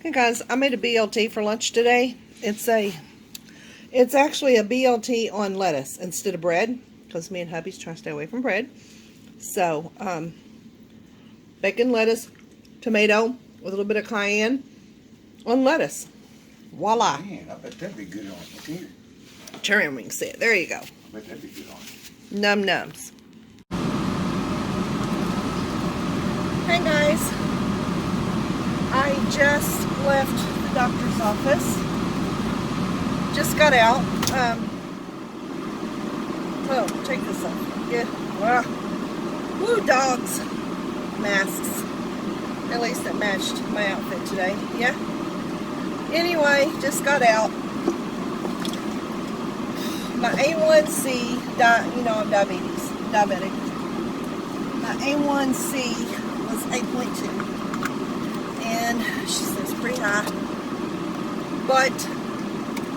Hey guys, I made a BLT for lunch today. It's actually a BLT on lettuce instead of bread, because me and hubby's trying to stay away from bread. So, bacon, lettuce, tomato, with a little bit of cayenne on lettuce. Voila. Man, I bet that'd be good on it. Cherry wing set. There you go. I bet that'd be good on it. Num nums. Hey guys, I just left the doctor's office. Just got out. Oh, take this off. Yeah. Wow. Woo, dogs. Masks. At least it matched my outfit today. Yeah. Anyway, just got out. My A1C, I'm diabetic. My A1C was 8.2. And she says pretty high. But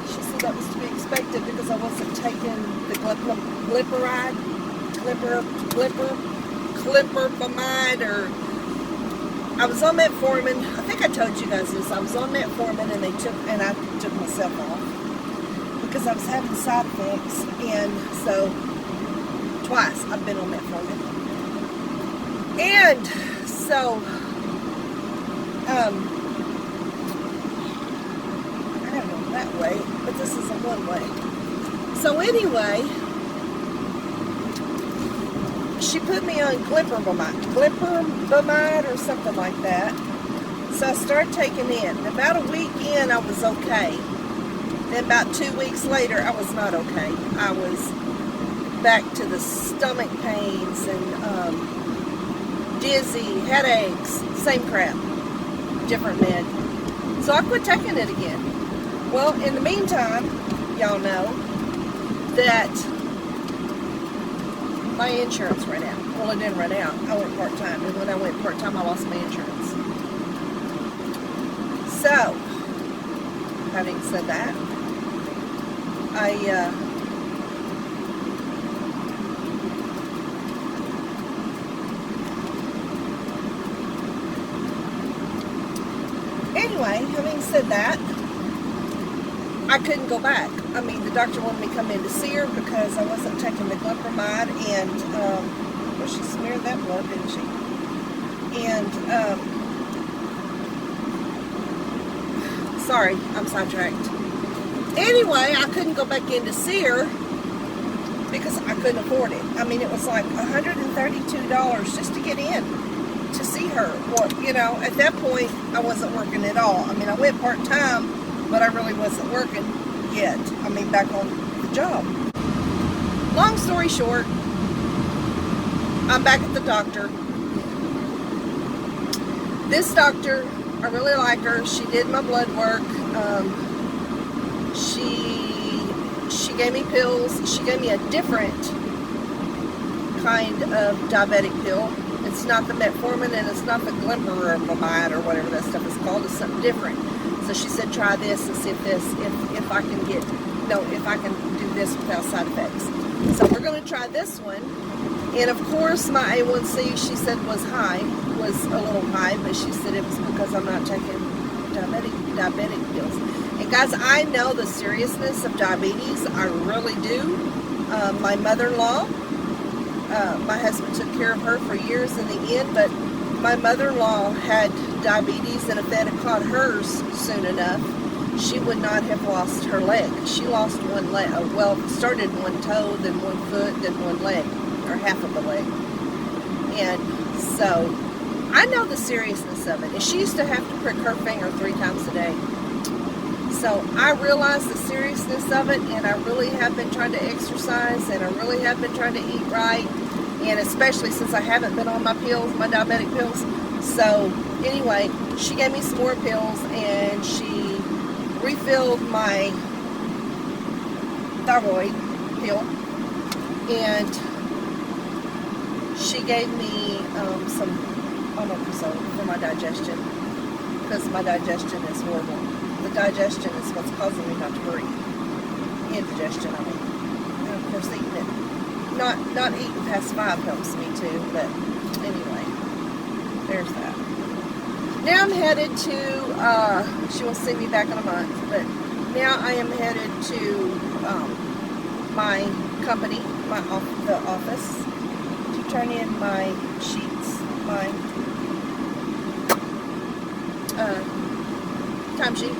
she said that was to be expected because I wasn't taking the glipperamide, or I was on metformin. I think I told you guys this. I was on metformin and I took myself off because I was having side effects, and so twice I've been on metformin. And so I don't know that way, but this is a one way. So anyway, she put me on glipperamide or something like that. So I started taking it. And about a week in, I was okay. Then about 2 weeks later, I was not okay. I was back to the stomach pains and dizzy, headaches, same crap, different med. So I quit taking it again. Well, in the meantime, y'all know that my insurance ran out. Well, it didn't run out. I went part-time. And when I went part-time, I lost my insurance. So, having said that, anyway, having said that, I couldn't go back. I mean, the doctor wanted me to come in to see her because I wasn't taking the glipperamide, and well, she smeared that blood, didn't she? And sorry, I'm sidetracked. Anyway, I couldn't go back in to see her because I couldn't afford it. I mean, it was like $132 just to get in to see her. Well, at that point, I wasn't working at all. I mean, I went part-time, but I really wasn't working yet. I mean, back on the job. Long story short, I'm back at the doctor. This doctor, I really like her. She did my blood work. She gave me pills. She gave me a different kind of diabetic pill. It's not the metformin and it's not the glipperamide or whatever that stuff is called. It's something different. So she said, try this and see if I can do this without side effects. So we're going to try this one. And of course, my A1C, she said, was a little high, but she said it was because I'm not taking diabetic pills. And guys, I know the seriousness of diabetes. I really do. My mother-in-law, my husband took care of her for years in the end, but my mother-in-law had diabetes, and if they had caught hers soon enough, she would not have lost her leg. She lost one leg. Well, started one toe, then one foot, then one leg, or half of a leg. And so I know the seriousness of it. And she used to have to prick her finger 3 times a day. So I realize the seriousness of it, and I really have been trying to exercise, and I really have been trying to eat right, and especially since I haven't been on my pills, my diabetic pills. So anyway, she gave me some more pills, and she refilled my thyroid pill, and she gave me some omeprazole for my digestion, because my digestion is horrible. The digestion is what's causing me not to breathe. Indigestion, I mean. And of course, eating it. Not eating past 5 helps me too, but anyway, there's that. now I'm headed to, she will see me back in a month, but now I am headed to my company, the office, to turn in my sheets, my timesheet,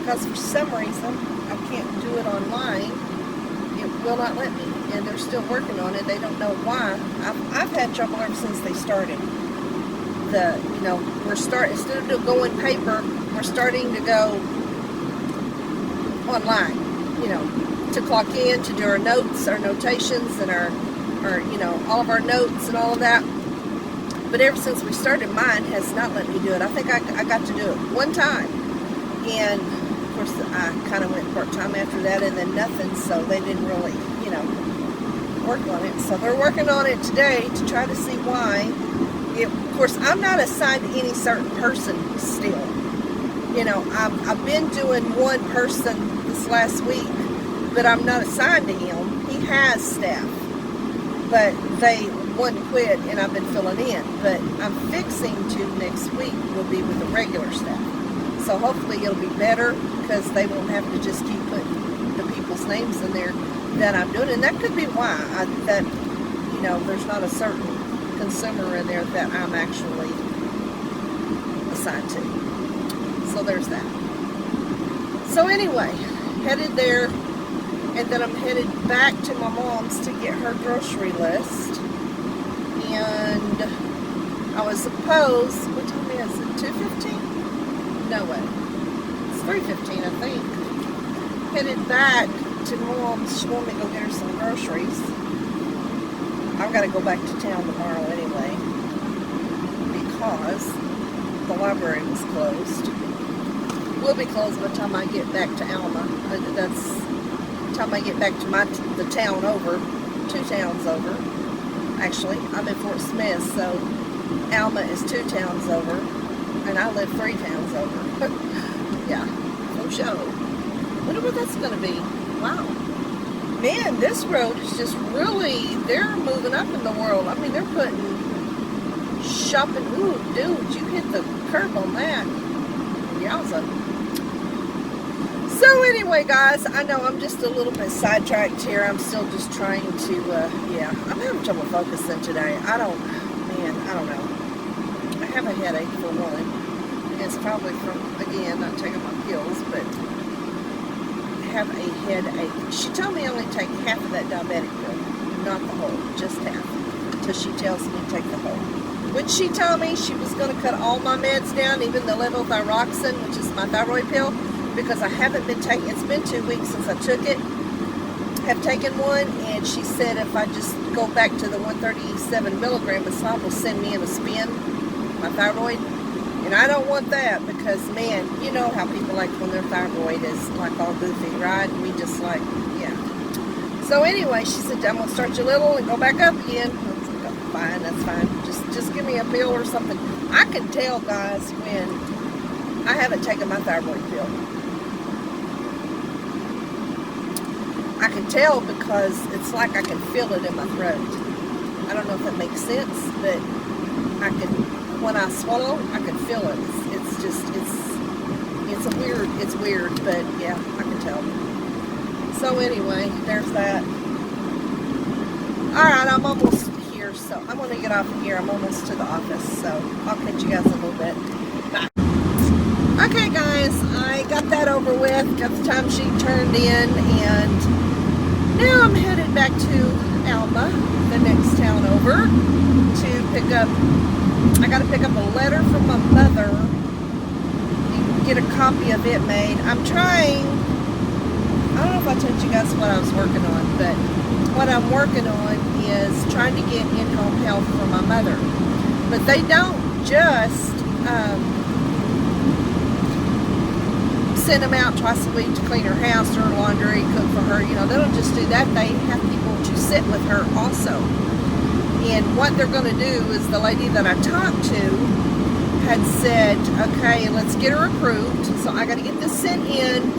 because for some reason I can't do it online. It will not let me, and they're still working on it. They don't know why. I've had trouble ever since they started. Instead of going paper, we're starting to go online, to clock in, to do our notes, our notations, and our all of our notes and all of that. But ever since we started, mine has not let me do it. I think I got to do it one time, and of course I kind of went part-time after that, and then nothing, so they didn't really, work on it. So they're working on it today to try to see why. Of course, I'm not assigned to any certain person still. I've been doing one person this last week, but I'm not assigned to him. He has staff, but one quit, and I've been filling in. But I'm fixing to next week will be with the regular staff. So hopefully it'll be better, because they won't have to just keep putting the people's names in there that I'm doing. And that could be why there's not a certain consumer in there that I'm actually assigned to. So there's that. So anyway, headed there, and then I'm headed back to my mom's to get her grocery list. And I was supposed, what time is it? 2:15? No way. It's 3:15, I think. Headed back to mom's. She wanted me to go get her some groceries. I've got to go back to town tomorrow anyway, because the library was closed. Will be closed by the time I get back to Alma. That's the time I get back to the town over, 2 towns over. Actually, I'm in Fort Smith, so Alma is 2 towns over, and I live 3 towns over. Yeah, no show. Wonder what that's going to be. Wow. Man, this road is just really, they're moving up in the world. I mean, they're putting shopping. Ooh, dude, you hit the curb on that. Yowza. So anyway, guys, I know I'm just a little bit sidetracked here. I'm still just trying to, I'm having trouble focusing today. I don't know. I have a headache for one. It's probably from, again, not taking my pills, but have a headache. She told me I only take half of that diabetic pill, not the whole, just half, till she tells me to take the whole. When she told me she was going to cut all my meds down, even the levothyroxine, which is my thyroid pill, because I haven't been taking, it's been 2 weeks since I took it, have taken one, and she said if I just go back to the 137 milligram, Islam will send me in a spin, my thyroid. And I don't want that, because, man, you know how people like when their thyroid is, like, all goofy, right? And we just, like, yeah. So, anyway, she said, I'm going to start you little and go back up again. I was like, oh, fine, that's fine. Just give me a pill or something. I can tell, guys, when I haven't taken my thyroid pill. I can tell because it's like I can feel it in my throat. I don't know if that makes sense, but I can... when I swallow, I can feel it. It's weird, but yeah, I can tell. So anyway, there's that. Alright, I'm almost here, so I'm going to get off of here. I'm almost to the office, so I'll catch you guys in a little bit. Bye. Okay, guys, I got that over with, got the timesheet turned in, and now I'm headed back to Alma, the next town over, to pick up. I got to pick up a letter from my mother and get a copy of it made. I'm trying, I don't know if I told you guys what I was working on, but what I'm working on is trying to get in-home health for my mother. But they don't just send them out twice a week to clean her house, do her laundry, cook for her. You know, they don't just do that. They have people to sit with her also. And what they're going to do is, the lady that I talked to had said, okay, let's get her approved. So I got to get this sent in.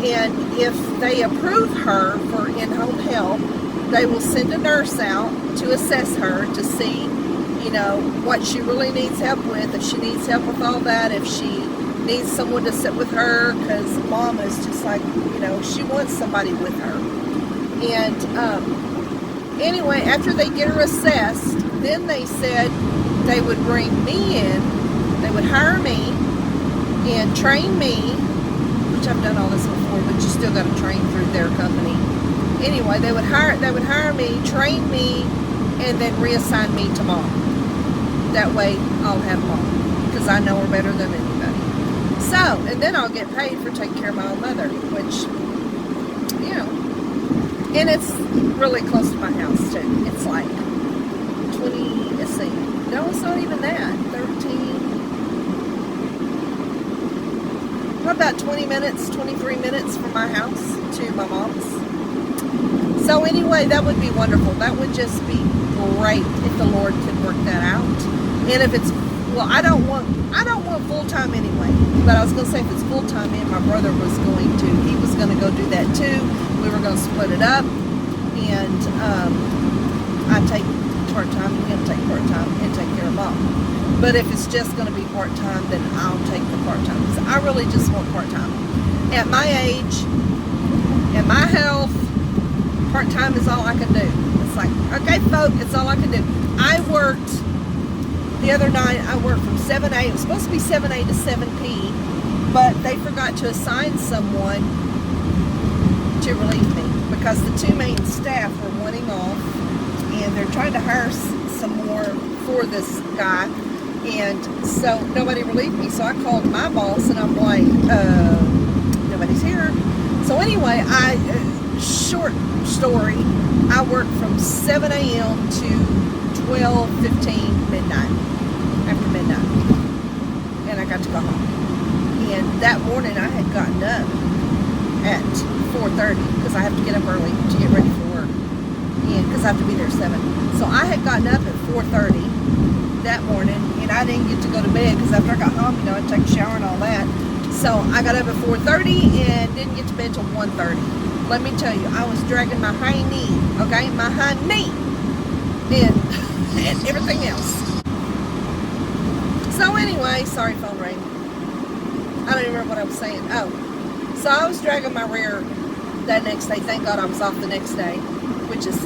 And if they approve her for in-home help, they will send a nurse out to assess her to see, you know, what she really needs help with, if she needs help with all that, if she needs someone to sit with her, because Mom is just like, you know, she wants somebody with her. And anyway, after they get her assessed, then they said they would bring me in, they would hire me and train me, which I've done all this before, but you still got to train through their company. Anyway, they would hire me, train me, and then reassign me to Mom. That way I'll have Mom, because I know her better than anybody. So, and then I'll get paid for taking care of my own mother, which, you know, and it's really close to my house too. It's like 20, let's see, no, it's not even that, 13, about 20 minutes, 23 minutes from my house to my mom's. So anyway, that would be wonderful. That would just be great if the Lord could work that out. And if it's, well, I don't want full-time anyway. But I was going to say, if it's full-time, and my brother was going to, he was going to go do that too. We were going to split it up. And I take part-time, and he'll take part-time and take care of Mom. But if it's just going to be part-time, then I'll take the part-time. Because I really just want part-time. At my age, at my health, part-time is all I can do. It's like, okay, folks, it's all I can do. I worked, the other night, I worked from 7A. It was supposed to be 7A to 7P, but they forgot to assign someone to relieve me because the two main staff were wanting off, and they're trying to hire some more for this guy, and so nobody relieved me. So I called my boss, and I'm like, nobody's here. So anyway, short story, I worked from 7 a.m. to 12:15 midnight, after midnight, and I got to go home. And that morning I had gotten up at 4:30 because I have to get up early to get ready for work, and because I have to be there at 7. So I had gotten up at 4:30 that morning, and I didn't get to go to bed because after I got home, you know, I'd take a shower and all that. So I got up at 4:30 and didn't get to bed till 1:30. Let me tell you, I was dragging my hind knee, okay? My hind knee and everything else. So anyway, sorry, phone rang. I don't even remember what I was saying. Oh, so I was dragging my rear that next day. Thank God I was off the next day, which is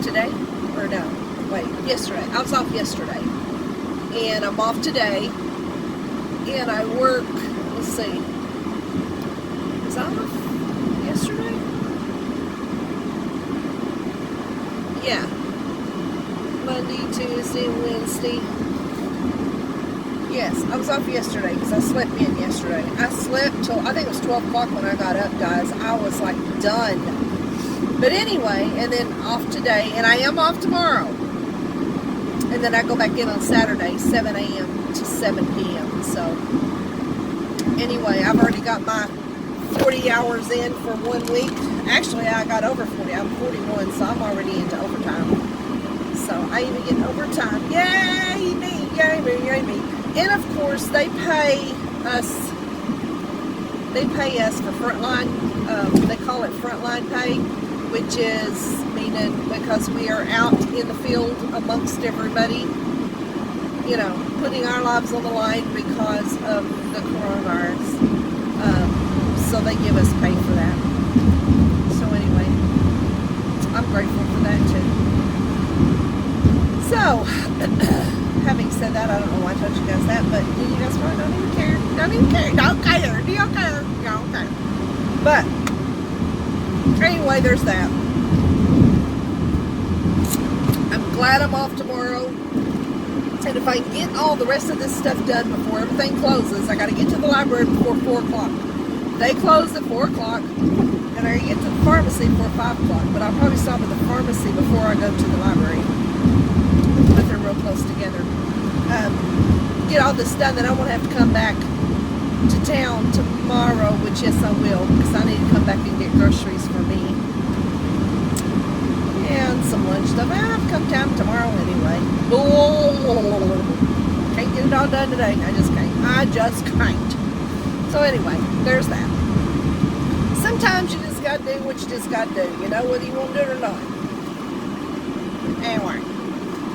today, or no, wait, yesterday. I was off yesterday, and I'm off today, and I work, let's see, was I off yesterday? Yeah, Monday, Tuesday, Wednesday. Yes, I was off yesterday because I slept in yesterday. I slept till, I think it was 12 o'clock when I got up, guys. I was like done. But anyway, and then off today, and I am off tomorrow. And then I go back in on Saturday, 7 a.m. to 7 p.m. So anyway, I've already got my 40 hours in for 1 week. Actually, I got over 40. I'm 41, so I'm already into overtime. So I even get overtime. Yay me, yay me, yay me. And of course, they pay us for frontline, they call it frontline pay, which is meaning because we are out in the field amongst everybody, you know, putting our lives on the line because of the coronavirus. So they give us pay for that. So anyway, I'm grateful for that too. So, having said that, I don't know why I told you guys that, but you guys probably don't even care. Don't even care. Don't care. Do you care? Don't care. But anyway, there's that. I'm glad I'm off tomorrow. And if I can get all the rest of this stuff done before everything closes, I got to get to the library before 4 o'clock. They close at 4 o'clock, and I get to the pharmacy before 5 o'clock. But I'll probably stop at the pharmacy before I go to the library. But they're real close together. Get all this done, then I won't have to come back to town tomorrow, which yes I will, because I need to come back and get groceries for me and some lunch stuff. I have to come down tomorrow anyway. Can't get it all done today. I just can't. So anyway, there's that. Sometimes you just gotta do what you just gotta do, you know, whether you want to do it or not. Anyway.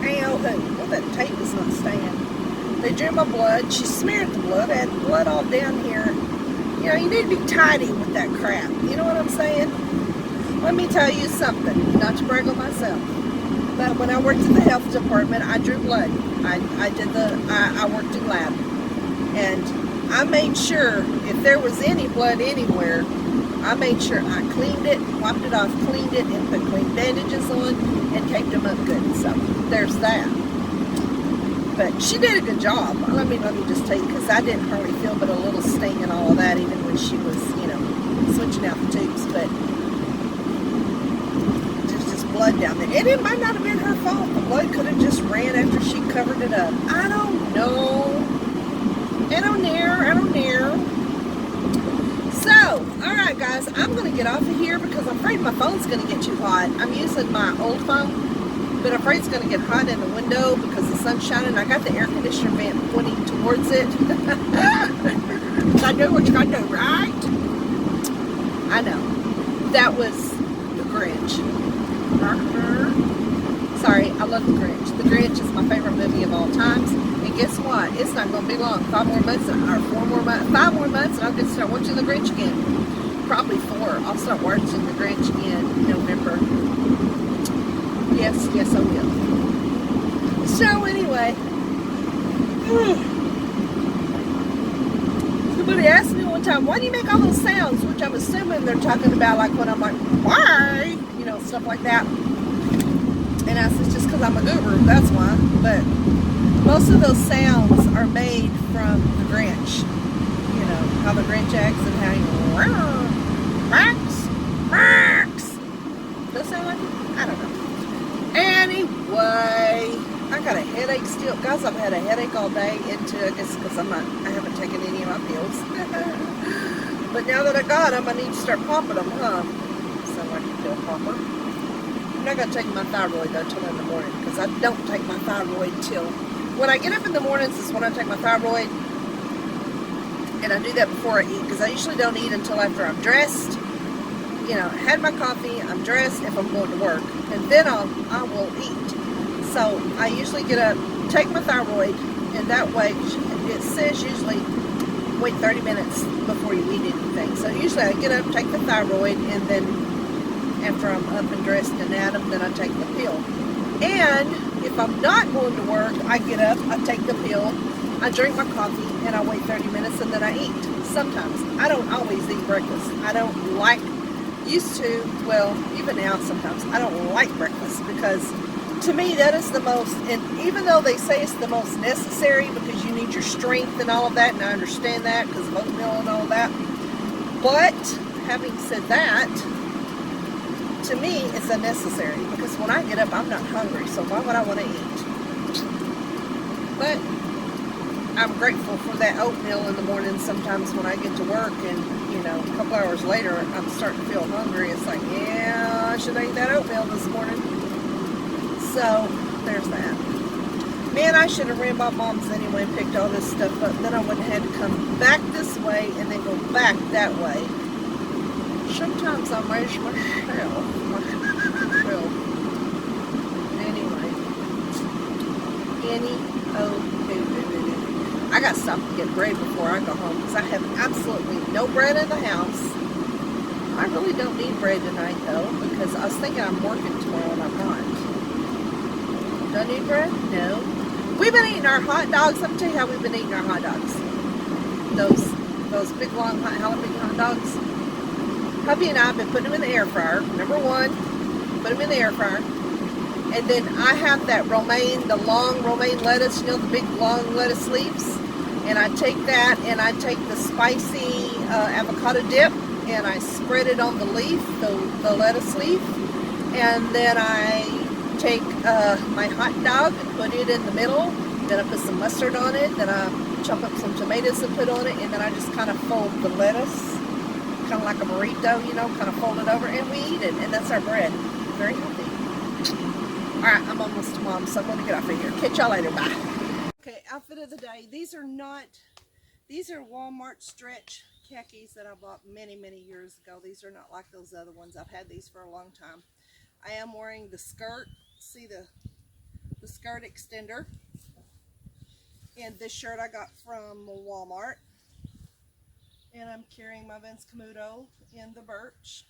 Hey-oh-hoo. Well, that tape is not staying. They drew my blood. She smeared the blood. I had blood all down here. You know, you need to be tidy with that crap. You know what I'm saying? Let me tell you something. Not to brag on myself. But when I worked in the health department, I drew blood. I worked in lab. And I made sure if there was any blood anywhere, I made sure I cleaned it, wiped it off, cleaned it, and put clean bandages on and taped them up good. So there's that. But she did a good job. Let me just tell you, because I didn't hardly feel but a little sting and all of that, even when she was, you know, switching out the tubes. But there's just blood down there. And it might not have been her fault. The blood could have just ran after she covered it up. I don't know. I don't know. So, alright guys, I'm going to get off of here because I'm afraid my phone's going to get too hot. I'm using my old phone, but I'm afraid it's going to get hot in the window because the sun's shining. I got the air conditioner vent pointing towards it. I know what you're going to do, right? I know. That was The Grinch. Sorry, I love The Grinch. The Grinch is my favorite movie of all times. And guess what? It's not going to be long. 5 more months, or 4 more months, 5 more months, and I'll get to start watching The Grinch again. Probably 4. I'll start watching The Grinch in November. Yes, I will. So anyway, somebody asked me one time, why do you make all those sounds? Which I'm assuming they're talking about, like when I'm like, why? You know, stuff like that. And I said, just because I'm a guru, that's why. But most of those sounds are made from The Grinch. You know, how The Grinch acts and how he Max. Does that sound like it? I don't know. Anyway, I got a headache still. Guys, I've had a headache all day into, I guess because I haven't taken any of my pills. But now that I got them, I need to start popping them, huh? Sound like a pill popper. I'm not going to take my thyroid though till in the morning because I don't take my thyroid till when I get up in the mornings is when I take my thyroid, and I do that before I eat because I usually don't eat until after I'm dressed. You know, had my coffee, I'm dressed if I'm going to work, and then I will eat. So I usually get up, take my thyroid, and that way it says usually wait 30 minutes before you eat anything. So usually I get up, take the thyroid, and then after I'm up and dressed and at them, then I take the pill. And if I'm not going to work, I get up, I take the pill, I drink my coffee, and I wait 30 minutes and then I eat. Sometimes. I don't always eat breakfast. I don't like, used to, well, even now sometimes, I don't like breakfast because to me that is the most, and even though they say it's the most necessary because you need your strength and all of that, and I understand that because of oatmeal and all that, but having said that, to me, it's unnecessary because when I get up, I'm not hungry, so why would I want to eat? But I'm grateful for that oatmeal in the morning sometimes when I get to work and, you know, a couple hours later, I'm starting to feel hungry. It's like, yeah, I should have ate that oatmeal this morning. So, there's that. Man, I should have ran by Mom's anyway and picked all this stuff up. Then I wouldn't have had to come back this way and then go back that way. Sometimes I measure myself. Anyway. I got to stop and get bread before I go home because I have absolutely no bread in the house. I really don't need bread tonight though because I was thinking I'm working tomorrow and I'm not. Do I need bread? No. We've been eating our hot dogs. Let me tell you how we've been eating our hot dogs. Those big long jalapeno hot dogs. Hubby and I have been putting them in the air fryer. Number one, put them in the air fryer. And then I have that romaine, the long romaine lettuce, you know, the big long lettuce leaves. And I take that and I take the spicy avocado dip and I spread it on the leaf, the lettuce leaf. And then I take my hot dog and put it in the middle. Then I put some mustard on it. Then I chop up some tomatoes and put on it. And then I just kind of fold the lettuce, kind of like a burrito, you know, kind of fold it over. And we eat it. And that's our bread. Very healthy. Alright, I'm almost to Mom, so I'm going to get off of here. Catch y'all later. Bye. Okay, outfit of the day. These are Walmart stretch khakis that I bought many, many years ago. These are not like those other ones. I've had these for a long time. I am wearing the skirt. See the the skirt extender. And this shirt I got from Walmart. And I'm carrying my Vince Camuto in the birch.